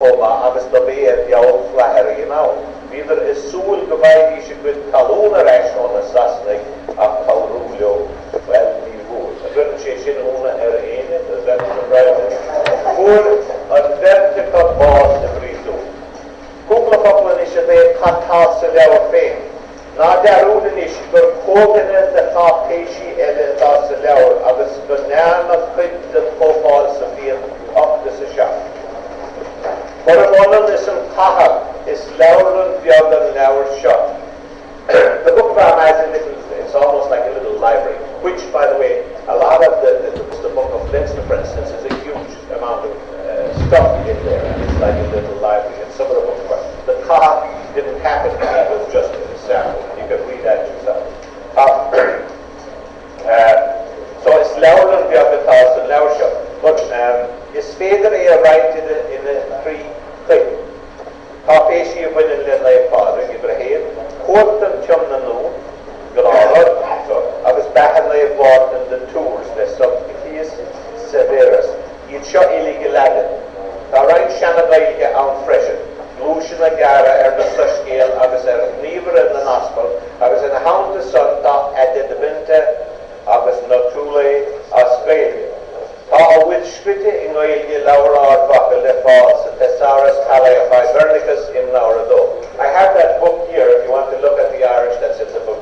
Homa agus na bé fiol flahari now. Neither is soul goodbye she could Kalona rash on a Sasnik of Kalrulio. Well, he would. A good chasing on a area, does that surprise? For a vertical boss the Brizo. Couple of population they cut house in our fame. Now there are only but Kogan and the top Peshi and the Toss of our agus banana print the football Sophia up the shop. For a moment, this Taha is louder the other lower shot. The book farm has a little, it's almost like a little library, which, by the way, a lot of the book of Leinster, for instance, is a huge amount of stuff in there, and it's like a little library. And some of the books were. The Taha didn't happen to me, it was just an example. You can read that yourself. So it's louder than the other thousand lower shot. But his father right in the three things. Peshi when in the father, Ibrahim, Corton Chumnano, Granada, I was back in the bought in the tours, the subcase severus. You'd shot illegal laden. Around Shanagaiga on freshen. Lucian Agara the such scale, I was neither in the hospital. I was in a hound of sun at the winter, I was not too late, Australia. With Scritte in Oilge Laura Buckle, the falls, the Thesaurus Calais by Vernicus in Laurado. I have that book here if you want to look at the Irish that's in the book.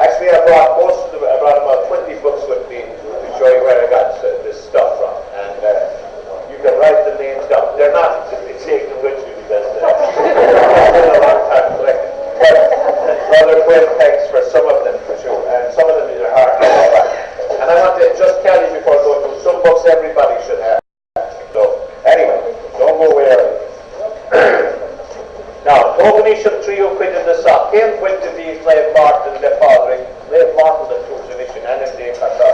Actually, I brought about 20 books with me to show you where I got this stuff from. And you can write the names down. They're not taken with you because it's been a long time collected. But rather quick text for some of them for sure. And some of them are hard to go back. And I want to just tell you before I go through, some books everybody should have. So, anyway, don't go away early. Now, Toganisham Trio quid in the Sock. Ken went to the Lev Martin, the father, Lev Martin, the true tradition, and in the Kata.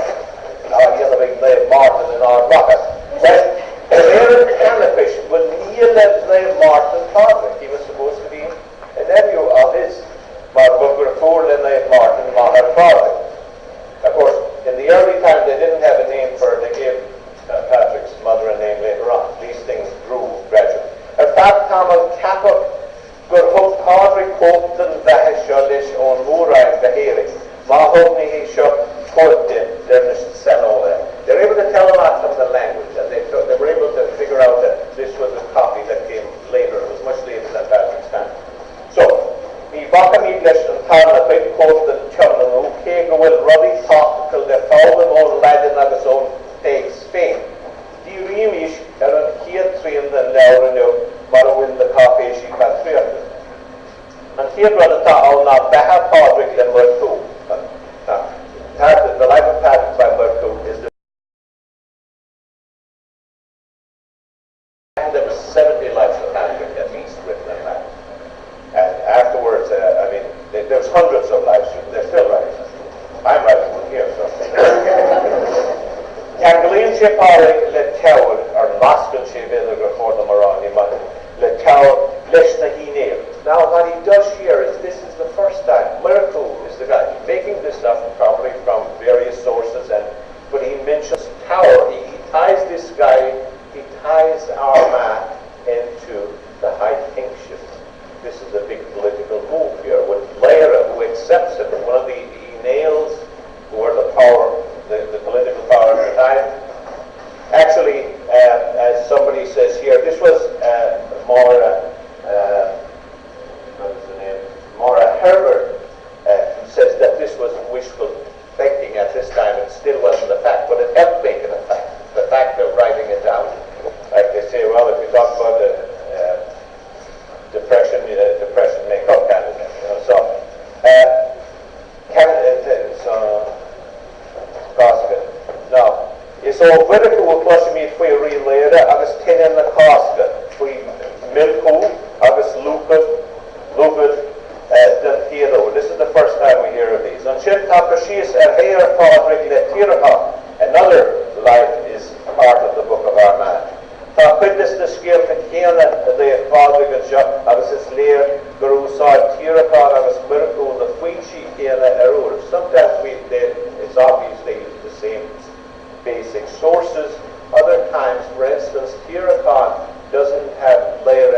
Now, the other big Lev Martin in our bucket. Well, Aaron Canafish was near Lev Martin, father. He was supposed to be a nephew of his. But before Lev Martin, her father. Of course, in the early time, they didn't have a name for it. They gave Patrick's mother a name later on. These things grew gradually. In fact, Tamal Kappa, good hope, Padre Copton, Vahishalish, on Moorine, the Hairy, Mahogany, he shot, Portin, they're They're able to tell a lot from the language, and they were able to figure out that this was a copy that came later. It was much later than Patrick's time. So, the Bakami Lesson, Tana, Big Copton, Chumnanu, Kega will Robbie talk till they found them all lad in his own takes Spain. The Remish, and here trained and Laura knew, but win the coffee she got 300. And here brother Ta'al now Baha Padrick number 2. The life of Patrick by number 2 is the there was 70 lives of Patrick at least written in that. And afterwards, I mean, there's hundreds of lives. They're still writing. I'm writing one here. So. Angolin Shepari Le Tower, or Moscow Shevilla before the Morani, Le Tower, Leshnahine. Now, what he does here is this is the first time. Miracle is the guy making this stuff probably from various sources, but he mentions Tower. He ties this guy, he ties Armagh into the High Kingship. This is a big political move here with Lyra, who accepts it, one of the nails who are the power, the political power at the time. Actually, as somebody says here, this was Maura Herbert, who says that this was wishful thinking at this time. It still wasn't a fact, but it helped make it a fact. The fact of writing it down. Like they say, well, if you talk about the depression make up Canada. So now, it's all vertical will plus me for your real later. I was 10 in the Costco. We Milko, I was Lupin, the Theodore. This is the first time we hear of these. On Shintapashis, Hair Fadrig, Le Tirapa. Another life is part of the book of Armagh. Witness the scale to Kiana, the father and shop, I was his lair, Guru saw Tirapon, I was Miracle, the Fuichi Kiana Erur. Sometimes it's obvious they use the same basic sources. Other times, for instance, Tirapon doesn't have layer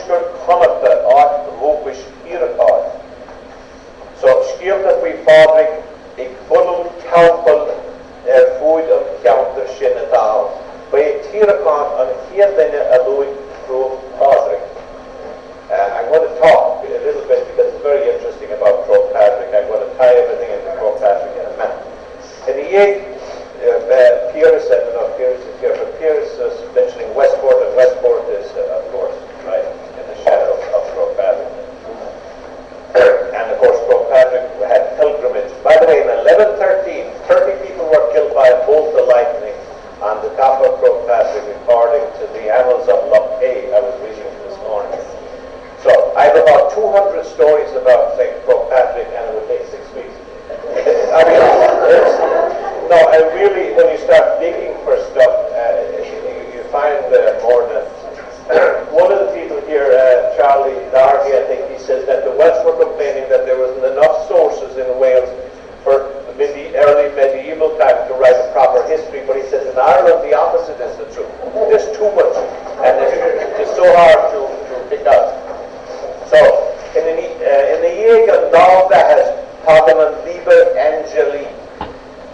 Ushkur Connata art the Mokish Hirapod. So Skilta we fabric a full couple food of counter Shinatao. By Tirakon on here then a Louis Pro Patrick. I'm going to talk a little bit because it's very interesting about Pro Patrick. I'm going to tie everything into Pro Patrick in a minute. In the Pierce, I don't know if Pierce is here, but Pierce is mentioning Westport, and Westport is, of course, right in the shadow of Pro Patrick. And of course, Pro Patrick had pilgrimage. By the way, in 1113, 30 people were killed by a bolt of lightning on the top of Pro Patrick, according to the Annals of Loch I was reading this morning. So I have about 200 stories about St. Pro Patrick, and it would take 6 weeks. I mean, no, I really, when you start digging for stuff, you find more than. One of the people here, Charlie Darby, I think, he says that the Welsh were complaining that there wasn't enough sources in Wales for the early medieval time to write a proper history, but he says in Ireland the opposite is the truth. There's too much, and it's so hard to pick out. So, in the Yeagan, Dalda has Padaman Liber Angeli.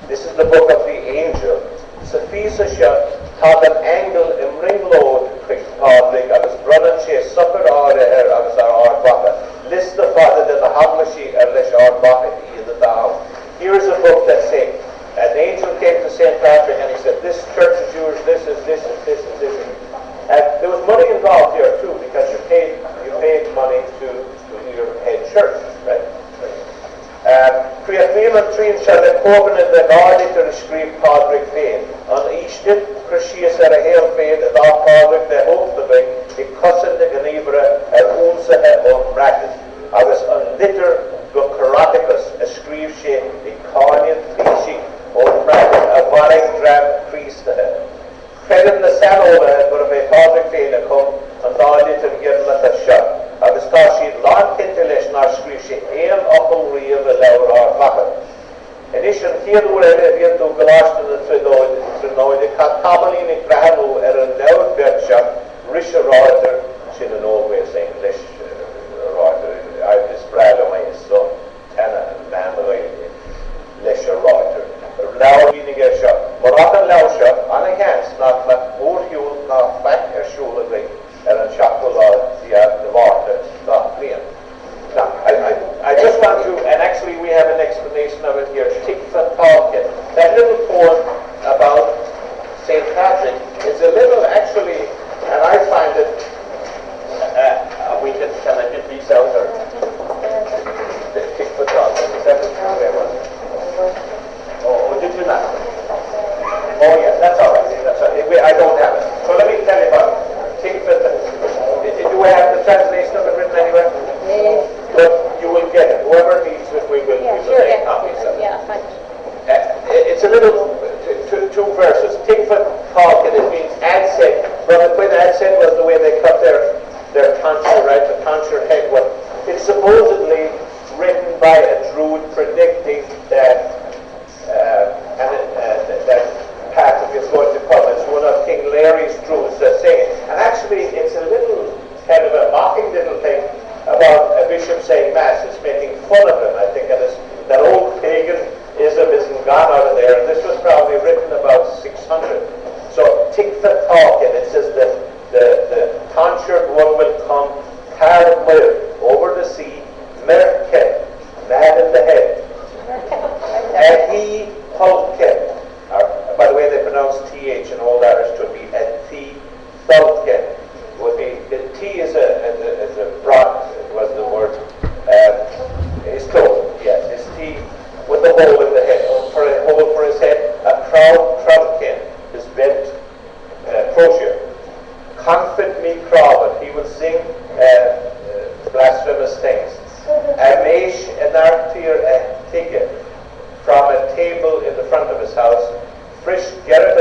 This is the book of the angel. Sophisa Shut, Padam Angel Imring Lord, Padrig, I was Brother Chase, Supper or I was our Baka. List the father that the Hamlashi Erlish or Baka is the Dow. Here is a book that says, an angel came to St. Patrick and he said, this church is yours, this is this and this and this. And there was money involved here too, because you paid money to your head church, right? Creatmilan Trin shall the covenant that Ardy to the scribe Padrick Fane. On each dip, Crescius at a hail fade, at all Padrick the hope the big, a cousin the Ganibra, and Unsa on bracket. I was on litter go Karaticus, a scribe she, a carnian fishi, on bracket, a varing dram priest the head. Fedin the Sanola, but if a Padrick Fane a come, and Ardy to get let a shot. I was thought she'd long intellect nor scribe she ail upon real the lower or bucket. In addition, here were here to Galashton and Trinoid, the Catalini Grahanu er a loud bedshot, Risha Reuter, she didn't always say English Reuter, I was proud of my son, Tana and Manloy, Lesha Reuter. Loud vinegar shot, Moroccan loud shot, on a hands, not like more fuel, not fat or shoulder ring. And a chocolate, the water, not clean. Now, I just want to, and actually we have an explanation of it here, Tikva Talkin. That little poem about St. Patrick is a little, actually, and I find it, can I get these out, or Tikva Talkin, is that what they want? Oh, did you not? Oh yeah, that's all right, that's all right. I don't have it. So let me tell you about it. Do we have the translation of it written anywhere? Yes. But you will get it. Whoever needs it, we will make copies of it. Yeah, fine. It's a little, two verses. Tikva Talkin, it means adset. But when adset was the way they cut their tonsure, right? The tonsure head. Well, it's supposedly written by a Druid predicting that that Patrick is going to come. It's one of King Larry's Druids saying it. And actually, it's a little kind of a mocking little thing about a bishop saying Mass. It's making fun of him, I think. And that old paganism isn't gone out of there. And this was probably written about 600. So, Tikva Talkin, it says that the tonsured one will come, Tarmir, over the sea, Merket, mad in the head. Ahi Hulken. By the way, they pronounce TH in Old Irish to be Eti Thulken. Would be the T is a broad was the word. His close, yes, his T with the hole in the head, for a hole for his head. A proud Trumkin, his bent crochet. Confit me Crawford, he will sing blasphemous things. Amesh Enartir Tigger, from a table in the front of his house. Frisch Gerrit